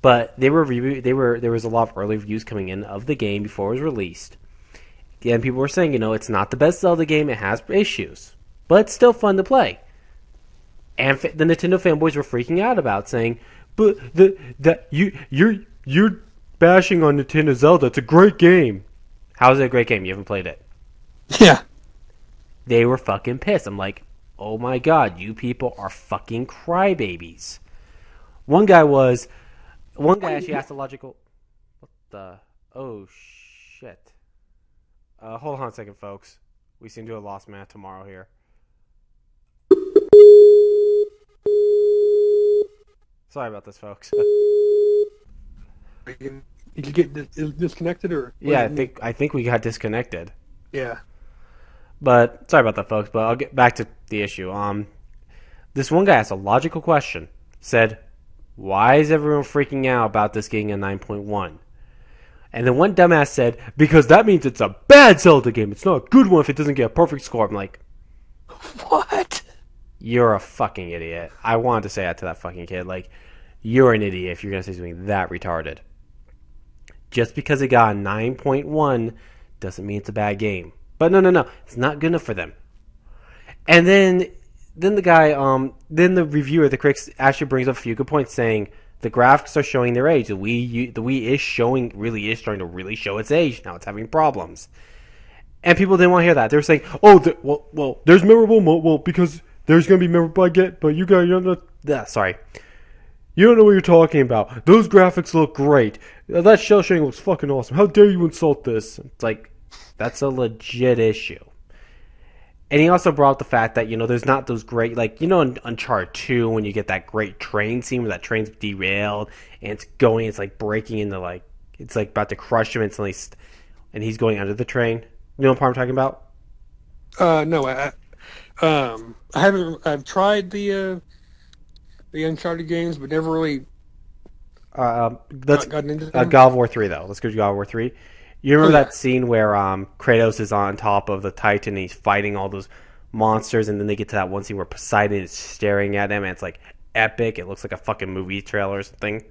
But there was a lot of early reviews coming in of the game before it was released. And people were saying, it's not the best Zelda game, it has issues. But it's still fun to play. And the Nintendo fanboys were freaking out about saying, but you're bashing on Nintendo Zelda, it's a great game. How is it a great game? You haven't played it. Yeah. They were fucking pissed. I'm like, oh my god, you people are fucking crybabies. One guy actually asked a logical... What the... Oh, shit. Hold on a second, folks. We seem to have lost Manoftomorrow here. Sorry about this, folks. Did you get disconnected or? Yeah, I think we got disconnected. Yeah. But sorry about that, folks. But I'll get back to the issue. This one guy asked a logical question. Said, "Why is everyone freaking out about this getting a 9.1?" And then one dumbass said, "Because that means it's a bad Zelda game. It's not a good one if it doesn't get a perfect score." I'm like, what? You're a fucking idiot. I wanted to say that to that fucking kid. Like, you're an idiot if you're going to say something that retarded. Just because it got a 9.1 doesn't mean it's a bad game. But no. It's not good enough for them. And then the guy, then the reviewer, the critics, actually brings up a few good points saying the graphics are showing their age. The Wii is starting to really show its age. Now it's having problems. And people didn't want to hear that. They were saying, well, there's memorable, because there's going to be memorable, but you guys, sorry. You don't know what you're talking about. Those graphics look great. That shell shading looks fucking awesome. How dare you insult this? It's like, that's a legit issue. And he also brought up the fact that, there's not those great, in Uncharted 2, when you get that great train scene where that train's derailed, and it's like breaking into, it's like about to crush him instantly, and he's going under the train. You know what part I'm talking about? No, I haven't. I've tried the Uncharted games, but never really gotten into them. God of War 3, though. Let's go to God of War 3. You remember that scene where Kratos is on top of the Titan and he's fighting all those monsters, and then they get to that one scene where Poseidon is staring at him, and it's like epic. It looks like a fucking movie trailer or something.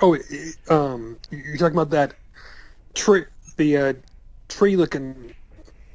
Oh, you're talking about that tree, the tree-looking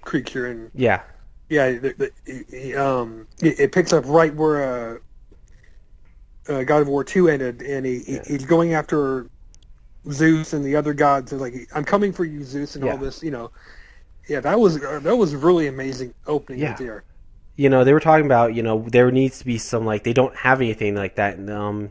creature, and yeah, it picks up right where God of War 2 ended, and he's going after Zeus and the other gods. Like, I'm coming for you, Zeus, and all this. Yeah, that was really amazing opening right there. They were talking about there needs to be some, they don't have anything like that in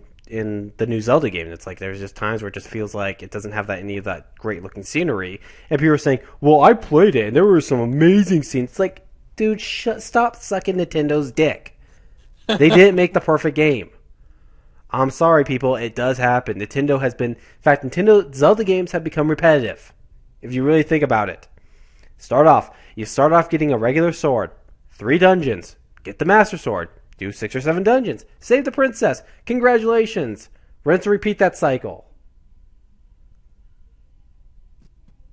the new Zelda game. It's like there's just times where it just feels like it doesn't have any of that great looking scenery, and people are saying, well, I played it and there were some amazing scenes. It's like, dude, stop sucking Nintendo's dick. They didn't make the perfect game. I'm sorry, people, it does happen. Nintendo Zelda games have become repetitive, if you really think about it. You start off getting a regular sword, 3 dungeons, get the Master Sword, do 6 or 7 dungeons, save the princess, congratulations, rinse and repeat that cycle.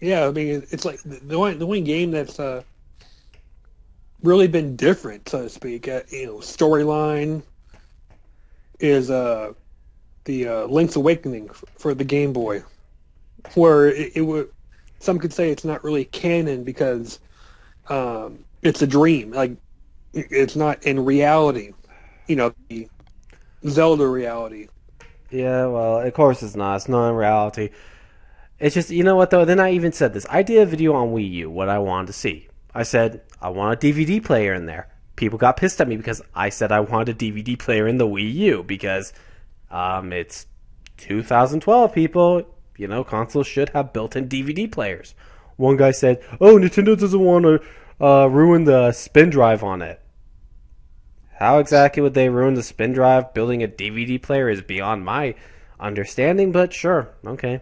Yeah, I mean, it's like the one game that's really been different, so to speak. Storyline is the Link's Awakening for the Game Boy, where it would, some could say it's not really canon because it's a dream. Like, it's not in reality, the Zelda reality. Yeah, well, of course it's not. It's not in reality. It's just, you know what, though? Then I even said this. I did a video on Wii U, what I wanted to see. I said, I want a DVD player in there. People got pissed at me because I said I wanted a DVD player in the Wii U because it's 2012, people. Consoles should have built-in DVD players. One guy said, oh, Nintendo doesn't want to ruin the spin drive on it. How exactly would they ruin the spin drive? Building a DVD player is beyond my understanding, but sure, okay.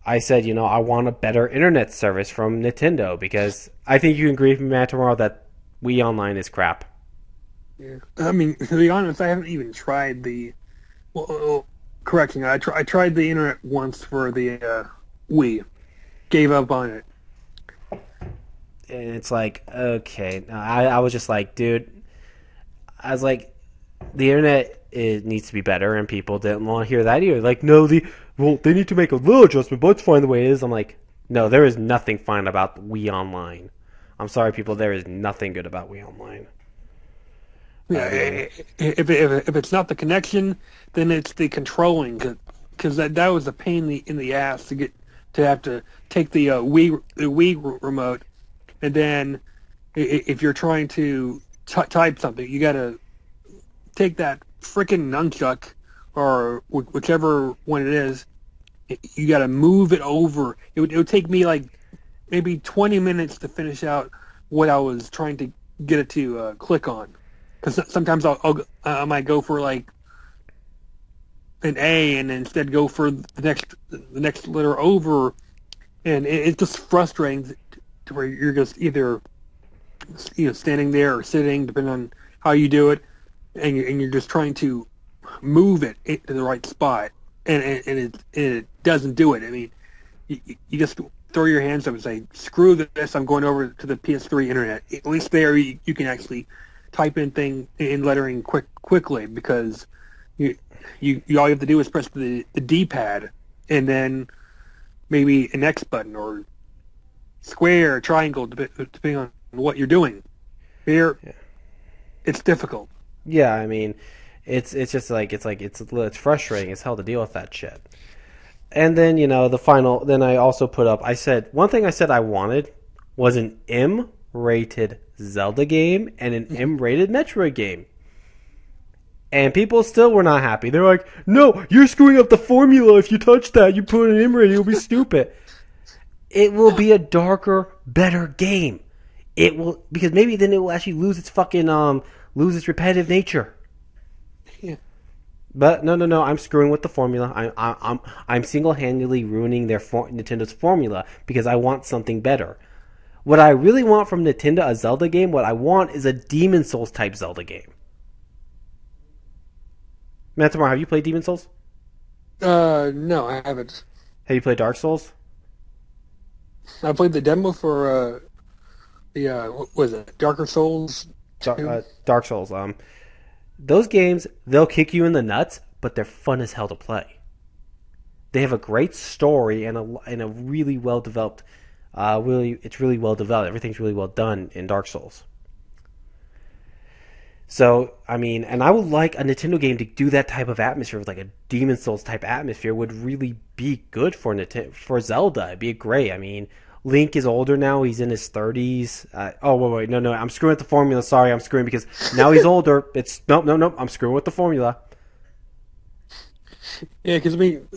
I said, I want a better internet service from Nintendo because I think you can agree with me, Matt, tomorrow that Wii Online is crap. Yeah, I mean, to be honest, I haven't even tried the. Well, correction, I tried the internet once for the Wii, gave up on it. And it's like, okay, I was just like, dude, I was like, the internet it needs to be better, and people didn't want to hear that either. Like, no, they need to make a little adjustment, but it's fine the way it is. I'm like, no, there is nothing fine about Wii Online. I'm sorry, people, there is nothing good about Wii Online. Yeah, I mean, if it's not the connection, then it's the controlling, because that was a pain in the ass to have to take the Wii remote, and then if you're trying to type something, you got to take that freaking nunchuck or whichever one it is. You got to move it over. It would take me like maybe 20 minutes to finish out what I was trying to get it to click on. Because sometimes I might go for like an A and instead go for the next letter over, and it's just frustrating to where you're just either standing there or sitting, depending on how you do it, and you're just trying to move it to the right spot, and it doesn't do it. I mean, you just throw your hands up and say, "Screw this! I'm going over to the PS3 internet." At least there you can actually type in lettering quickly, because you all you have to do is press the D-pad and then maybe an X button or square, triangle, depending on what you're doing. Here, it's difficult. yeah, I mean, it's just like it's frustrating as hell to deal with that shit. And then the final. Then I also put up. I said one thing. I said I wanted was an M-rated Zelda game and an M-rated Metroid game. And people still were not happy. They're like, "No, you're screwing up the formula. If you touch that, you put an M-rated. It'll be stupid." It will be a darker, better game. It will, because maybe then it will actually lose its lose its repetitive nature. Yeah. But no, I'm screwing with the formula. I'm single-handedly ruining Nintendo's formula because I want something better. What I really want from Nintendo, a Zelda game, what I want is a Demon Souls type Zelda game. Mantomar, have you played Demon Souls? No, I haven't. Have you played Dark Souls? I played the demo for what was it, Darker Souls 2? Dark Souls. Those games, they'll kick you in the nuts, but they're fun as hell to play. They have a great story and a really well developed. It's really well developed. Everything's really well done in Dark Souls. So, I mean, and I would like a Nintendo game to do that type of atmosphere, with like a Demon Souls type atmosphere, would really be good for Zelda. It'd be great. I mean, Link is older now; he's in his 30s. Wait, no, I'm screwing with the formula. Sorry, I'm screwing because now he's older. It's no, I'm screwing with the formula. Yeah, because I mean,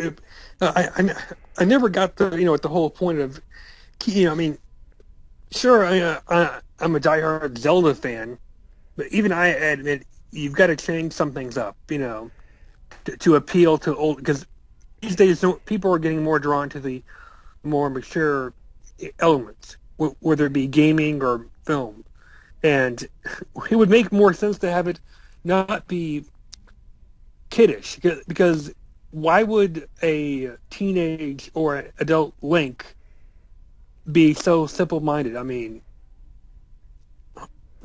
I never got the whole point of, I mean, sure, I'm a diehard Zelda fan. But even I admit you've got to change some things up, to appeal to old. Because these days people are getting more drawn to the more mature elements, whether it be gaming or film, and it would make more sense to have it not be kiddish. Because why would a teenage or adult Link be so simple-minded? I mean,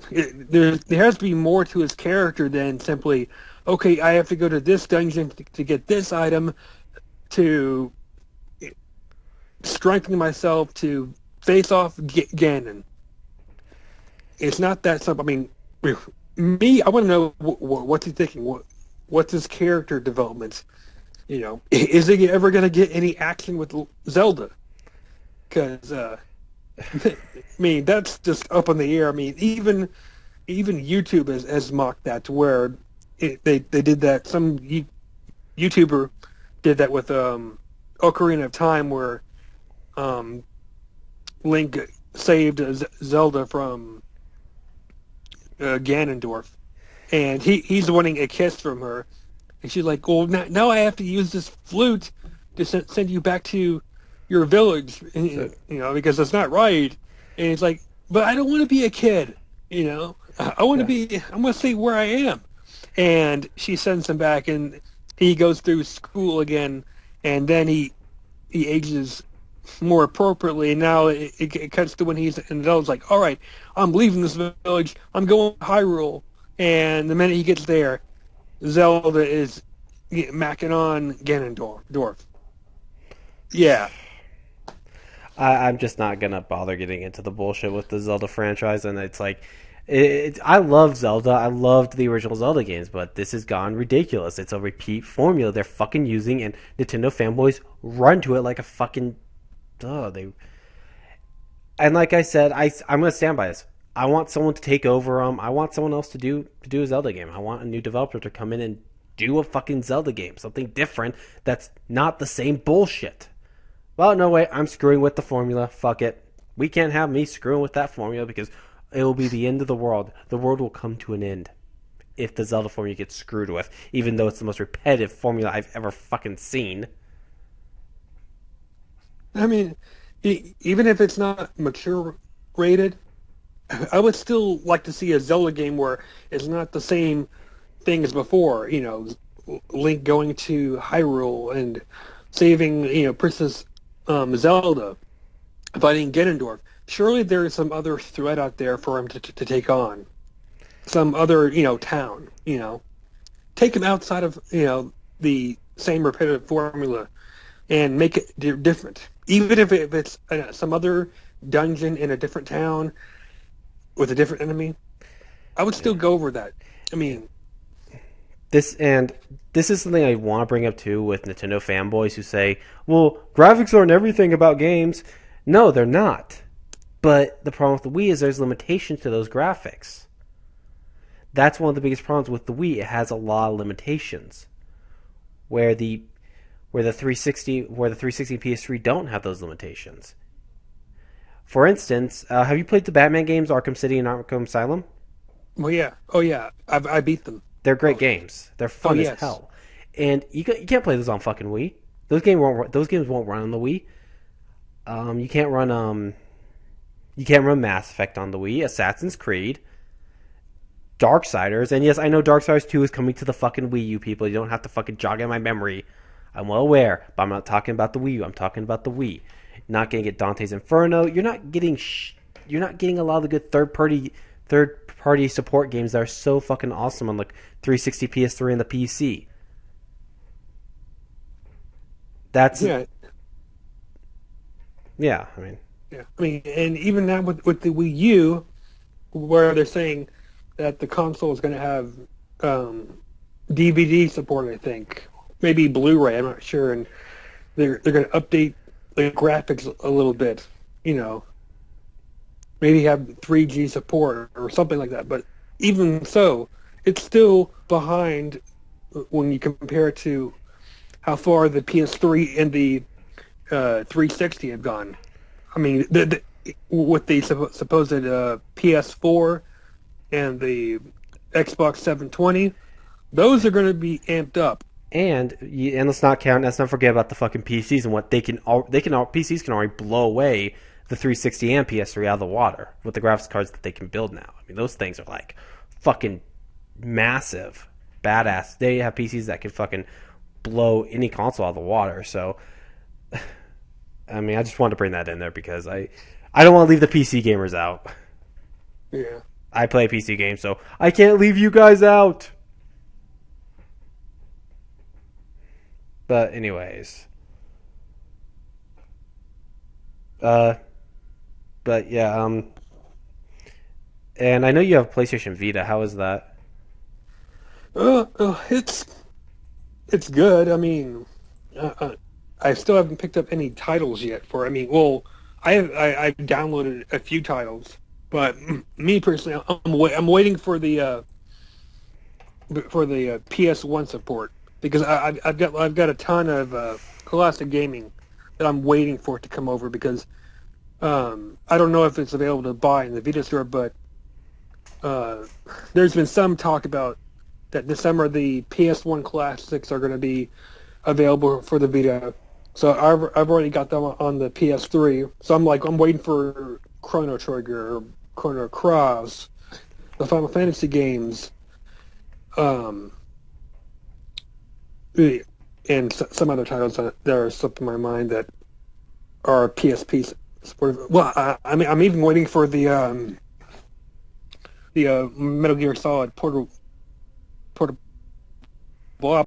there has to be more to his character than simply, okay, I have to go to this dungeon to get this item to strengthen myself to face off Ganon. It's not that simple. I mean, me, I want to know what's he thinking. What's his character development? Is he ever going to get any action with Zelda? Because I mean, that's just up in the air. I mean, even YouTube has mocked that, to where they did that. Some YouTuber did that with Ocarina of Time, where Link saved Zelda from Ganondorf, and he's wanting a kiss from her, and she's like, "Well, now I have to use this flute to send you back to your village, because it's not right." And it's like, "But I don't want to be a kid, I want to be. I want to see where I am." And she sends him back, and he goes through school again, and then he ages more appropriately. And now it cuts to when he's an adult. It's like, all right, I'm leaving this village. I'm going to Hyrule. And the minute he gets there, Zelda is macking on Ganondorf. Yeah, I'm just not gonna bother getting into the bullshit with the Zelda franchise, and it's like, I love Zelda. I loved the original Zelda games, but this has gone ridiculous. It's a repeat formula they're fucking using, and Nintendo fanboys run to it like a fucking, they. And like I said, I'm gonna stand by this. I want someone to take over them. I want someone else to do a Zelda game. I want a new developer to come in and do a fucking Zelda game, something different that's not the same bullshit. Well, no way. I'm screwing with the formula. Fuck it. We can't have me screwing with that formula because it will be the end of the world. The world will come to an end if the Zelda formula gets screwed with, even though it's the most repetitive formula I've ever fucking seen. I mean, even if it's not mature rated, I would still like to see a Zelda game where it's not the same thing as before. Link going to Hyrule and saving, Princess Zelda, fighting Ganondorf. Surely there is some other threat out there for him to take on. Some other, town. Take him outside of, the same repetitive formula and make it different. Even if it's some other dungeon in a different town with a different enemy, I would still go over that. I mean, This is something I want to bring up too with Nintendo fanboys who say, "Well, graphics aren't everything about games." No, they're not. But the problem with the Wii is there's limitations to those graphics. That's one of the biggest problems with the Wii. It has a lot of limitations. Where the where the 360 and PS3 don't have those limitations. For instance, have you played the Batman games Arkham City and Arkham Asylum? well, yeah. Oh, yeah. I beat them. They're great Oh, games. They're oh, fun as yes. hell, and you can't play those on fucking Wii. Those games won't run on the Wii. You can't run Mass Effect on the Wii, Assassin's Creed, Darksiders, and yes, I know Darksiders 2 is coming to the fucking Wii U. People, you don't have to fucking jog in my memory. I'm well aware, but I'm not talking about the Wii U. I'm talking about the Wii. You're not gonna get Dante's Inferno. You're not getting a lot of the good third party support games that are so fucking awesome on like 360, PS3, and the PC. That's Yeah. yeah. I mean, Yeah. I mean, and even now with the Wii U, where they're saying that the console is going to have DVD support, I think, maybe Blu-ray. I'm not sure, and they're going to update the graphics a little bit. You know, maybe have 3G support or something like that. But even so, it's still behind when you compare it to how far the PS3 and the 360 have gone. I mean, with the supposed PS4 and the Xbox 720, those are going to be amped up. and let's not forget about the fucking PCs and what PCs can already blow away the 360 and PS3 out of the water with the graphics cards that they can build now. I mean, those things are like fucking massive, badass. They have PCs that can fucking blow any console out of the water. So, I mean, I just wanted to bring that in there because I don't want to leave the PC gamers out. Yeah. I play PC games, so I can't leave you guys out. But anyways, uh, but yeah, and I know you have PlayStation Vita. How is that? It's good. I mean, I still haven't picked up any titles yet for. I mean, well, I've downloaded a few titles, but me personally, I'm waiting for the PS1 support because I've got a ton of classic gaming that I'm waiting for it to come over because I don't know if it's available to buy in the Vita store, but uh, there's been some talk about that this summer the PS1 classics are going to be available for the Vita. So I've already got them on the PS3. So I'm waiting for Chrono Trigger, Chrono Cross, the Final Fantasy games, um, and some other titles that are slipping my mind that are PSP supported. Well, I mean, I'm even waiting for the Metal Gear Solid Portal blow up